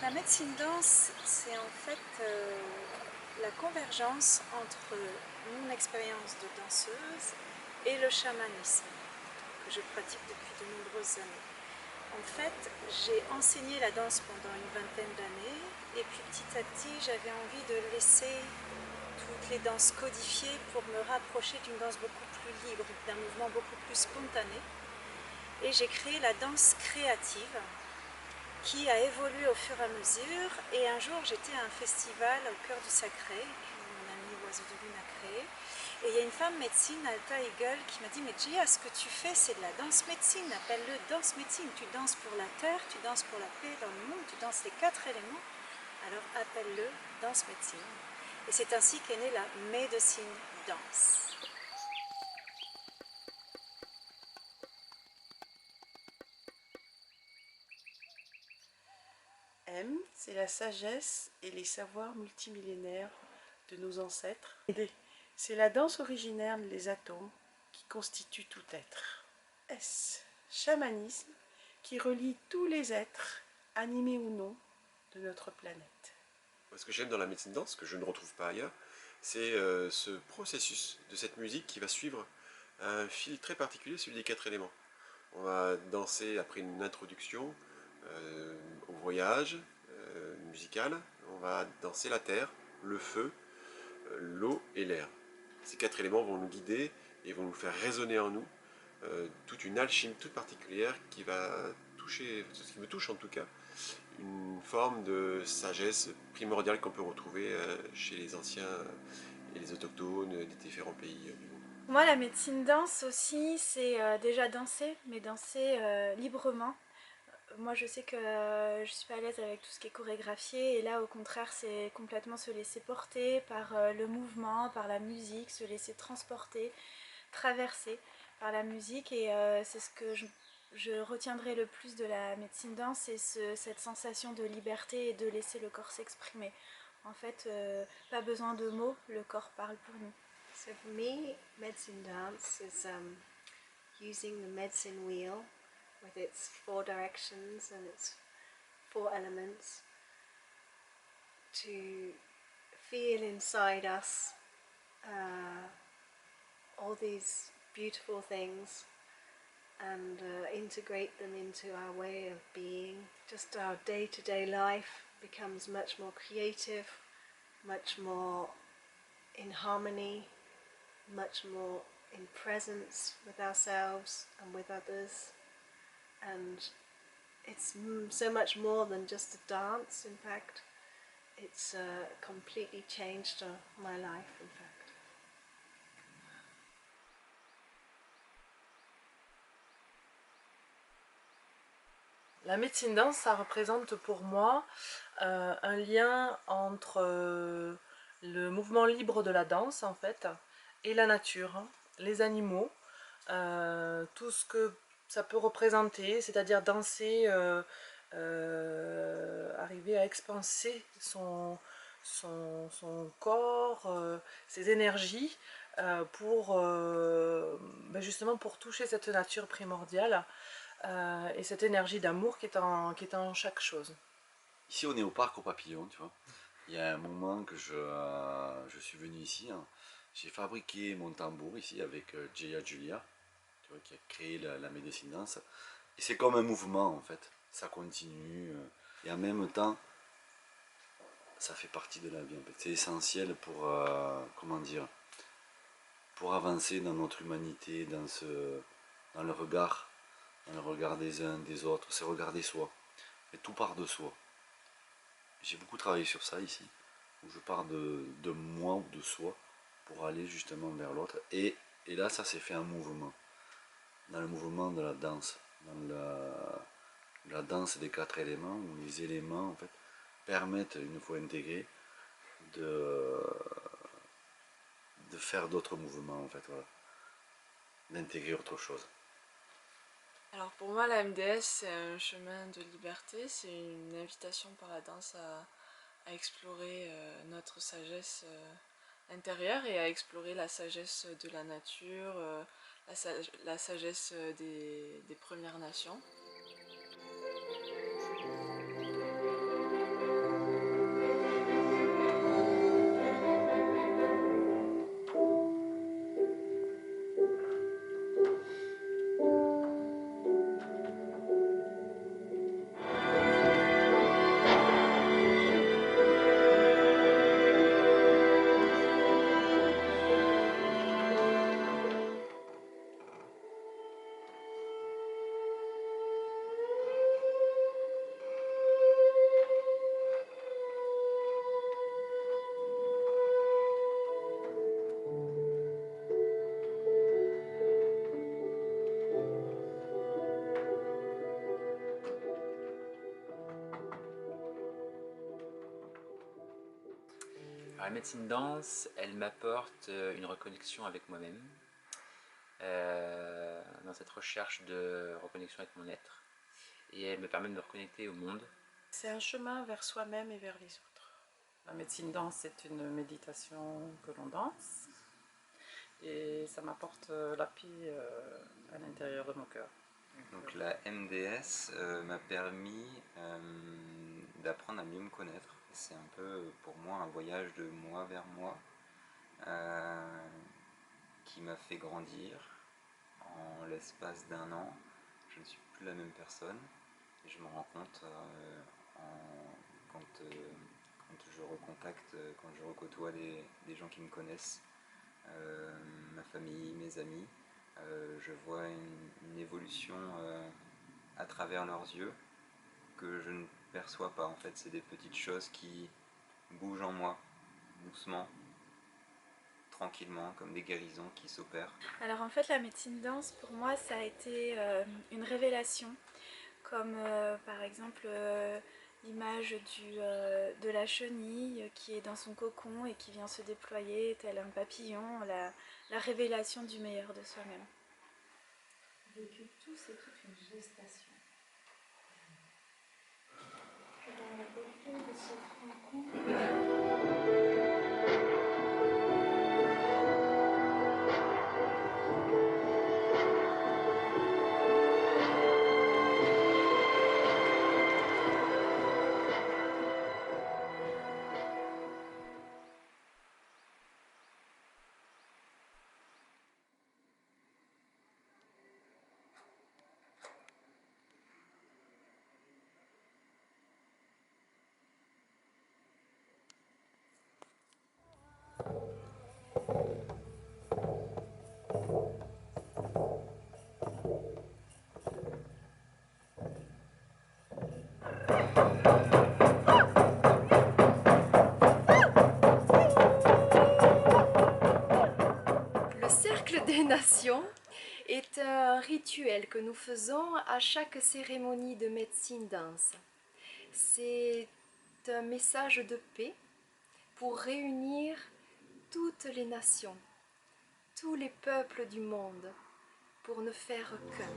La médecine danse, c'est en fait la convergence entre mon expérience de danseuse et le chamanisme que je pratique depuis de nombreuses années. En fait, j'ai enseigné la danse pendant une vingtaine d'années et puis petit à petit, j'avais envie de laisser toutes les danses codifiées pour me rapprocher d'une danse beaucoup plus libre, d'un mouvement beaucoup plus spontané. Et j'ai créé la danse créative qui a évolué au fur et à mesure. Et un jour, j'étais à un festival au cœur du Sacré, que mon ami Oiseau de Lune a créé. Et il y a une femme médecine, Alta Eagle, qui m'a dit « Mais Gia, ce que tu fais, c'est de la danse médecine, appelle-le danse médecine. Tu danses pour la terre, tu danses pour la paix dans le monde, tu danses les 4 éléments, alors appelle-le danse médecine. » Et c'est ainsi qu'est née la Medicine Dance. M, c'est la sagesse et les savoirs multimillénaires de nos ancêtres. D, c'est la danse originaire des atomes qui constituent tout être. S, chamanisme qui relie tous les êtres, animés ou non, de notre planète. Ce que j'aime dans la médecine danse, que je ne retrouve pas ailleurs, c'est ce processus de cette musique qui va suivre un fil très particulier, celui des 4 éléments. On va danser après une introduction au voyage musical, on va danser la terre, le feu, l'eau et l'air. Ces 4 éléments vont nous guider et vont nous faire résonner en nous toute une alchimie toute particulière qui va toucher, ce qui me touche en tout cas, une forme de sagesse primordiale qu'on peut retrouver chez les anciens et les autochtones des différents pays du monde. Moi, la médecine danse aussi, c'est déjà danser, mais danser librement. Moi, je sais que je suis pas à l'aise avec tout ce qui est chorégraphié, et là, au contraire, c'est complètement se laisser porter par le mouvement, par la musique, se laisser transporter, traverser par la musique, et c'est ce que je retiendrai le plus de la médecine danse, c'est cette sensation de liberté et de laisser le corps s'exprimer. En fait, pas besoin de mots, le corps parle pour nous. So for me, medicine dance is using the medicine wheel with its 4 directions and its 4 elements to feel inside us all these beautiful things and integrate them into our way of being. Just our day-to-day life becomes much more creative, much more in harmony, much more in presence with ourselves and with others, and it's so much more than just a dance. In fact, it's completely changed my life, in fact. La médecine danse, ça représente pour moi un lien entre le mouvement libre de la danse en fait et la nature, les animaux, tout ce que ça peut représenter, c'est-à-dire danser, arriver à expanser son corps, ses énergies pour justement pour toucher cette nature primordiale et cette énergie d'amour qui est en chaque chose. Ici on est au parc aux papillons, tu vois. Il y a un moment que je suis venu ici, hein. J'ai fabriqué mon tambour ici avec Gia Julia, tu vois, qui a créé la médecine danse. Et c'est comme un mouvement en fait, ça continue. Et en même temps, ça fait partie de la vie. En fait. C'est essentiel pour, comment dire, pour avancer dans notre humanité, dans le regard des uns, des autres, c'est regarder soi. Et tout part de soi. J'ai beaucoup travaillé sur ça ici, où je pars de moi ou de soi pour aller justement vers l'autre. Et là, ça s'est fait un mouvement, dans le mouvement de la danse, dans la danse des 4 éléments, où les éléments en fait permettent, une fois intégrés, de faire d'autres mouvements en fait, voilà, d'intégrer autre chose. Alors pour moi la MDS c'est un chemin de liberté, c'est une invitation par la danse à explorer notre sagesse intérieure et à explorer la sagesse de la nature, la sagesse des Premières Nations. Alors, la médecine danse, elle m'apporte une reconnexion avec moi-même, dans cette recherche de reconnexion avec mon être, et elle me permet de me reconnecter au monde. C'est un chemin vers soi-même et vers les autres. La médecine danse, c'est une méditation que l'on danse et ça m'apporte la paix à l'intérieur de mon cœur. Donc la MDS m'a permis d'apprendre à mieux me connaître. C'est un peu pour moi un voyage de moi vers moi qui m'a fait grandir en l'espace d'un an. Je ne suis plus la même personne et je me rends compte quand je recontacte, quand je recôtoie des gens qui me connaissent, ma famille, mes amis, je vois une évolution à travers leurs yeux que je ne perçois pas. En fait, c'est des petites choses qui bougent en moi, doucement, tranquillement, comme des guérisons qui s'opèrent. Alors en fait la médecine danse pour moi ça a été une révélation, comme par exemple l'image de la chenille qui est dans son cocon et qui vient se déployer tel un papillon, la révélation du meilleur de soi-même. Vécu tout, c'est toute une gestation. Dans la beauté de cette rencontre. Le cercle des nations est un rituel que nous faisons à chaque cérémonie de médecine danse. C'est un message de paix pour réunir toutes les nations, tous les peuples du monde, pour ne faire qu'un.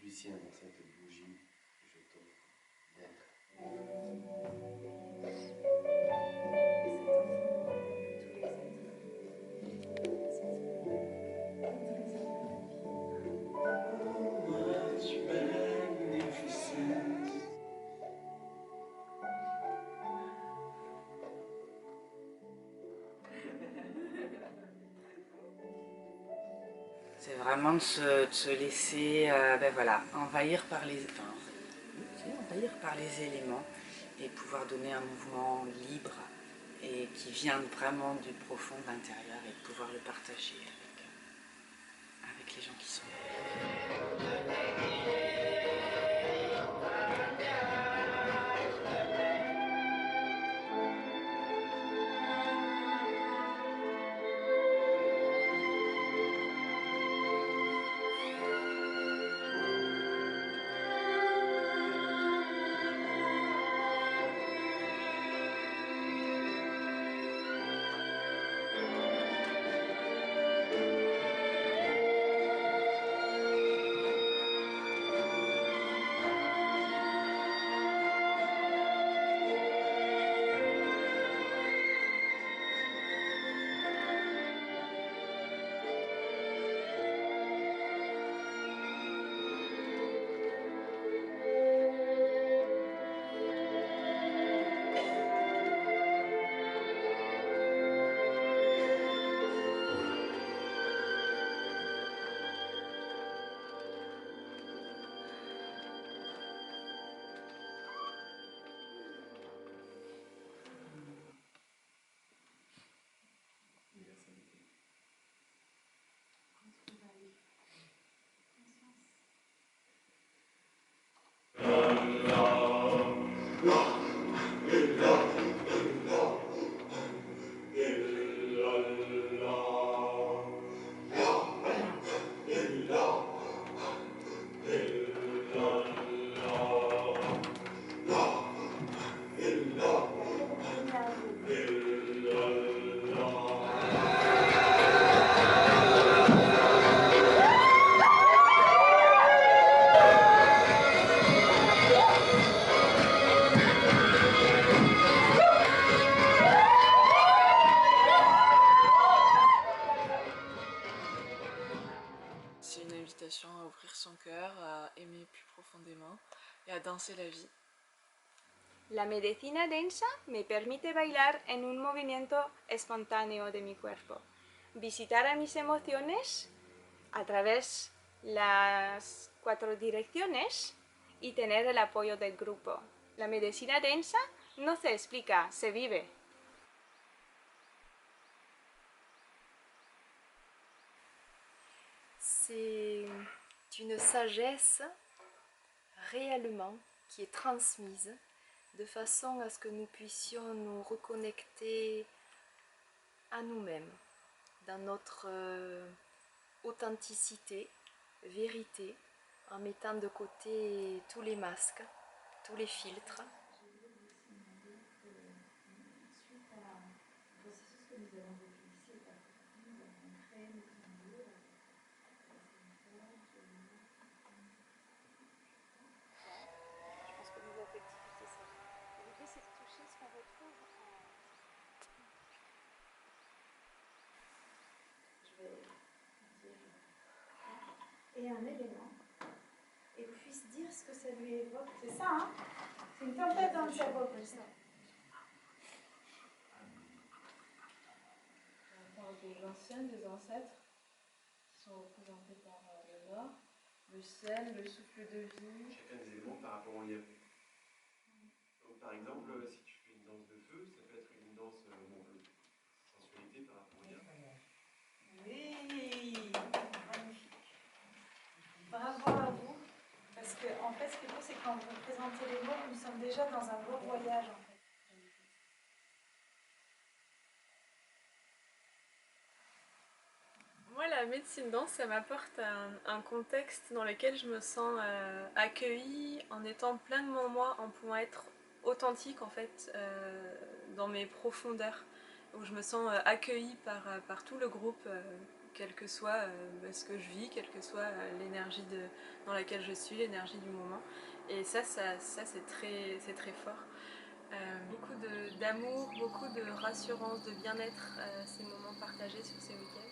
Lucien, dans cette bougie, je t'offre d'être. C'est vraiment de se laisser ben voilà, envahir par envahir par les éléments et pouvoir donner un mouvement libre et qui vient vraiment du profond de l'intérieur et de pouvoir le partager avec les gens qui sont là. profondément et à danser la vie. La medicina densa me permite bailar en un movimiento espontáneo de mi cuerpo, visitar a mis emociones a través las 4 direcciones y tener el apoyo del grupo. La medicina densa no se explica, se vive. C'est une sagesse réellement qui est transmise de façon à ce que nous puissions nous reconnecter à nous-mêmes, dans notre authenticité, vérité, en mettant de côté tous les masques, tous les filtres. Et un élément, et puisse dire ce que ça lui évoque. C'est ça, hein? C'est une tempête dans le cerveau pour ça. On parle des anciens, des ancêtres, qui sont représentés par le nord, le ciel, le souffle de vie. Chacun des éléments par rapport au lien. Donc, par exemple, si tu fais une danse de feu, ça peut être une danse de sensualité par rapport au lien. Oui, magnifique. Bravo à vous. Parce que en fait, ce qui est beau, c'est quand vous présentez les mots, nous sommes déjà dans un beau voyage en fait. Moi, la médecine danse, ça m'apporte un contexte dans lequel je me sens accueillie en étant pleinement moi, en pouvant être authentique en fait, dans mes profondeurs, où je me sens accueillie par tout le groupe, quel que soit ce que je vis, quelle que soit l'énergie dans laquelle je suis, l'énergie du moment. Et ça c'est très fort. Beaucoup d'amour, beaucoup de rassurance, de bien-être, ces moments partagés sur ces week-ends.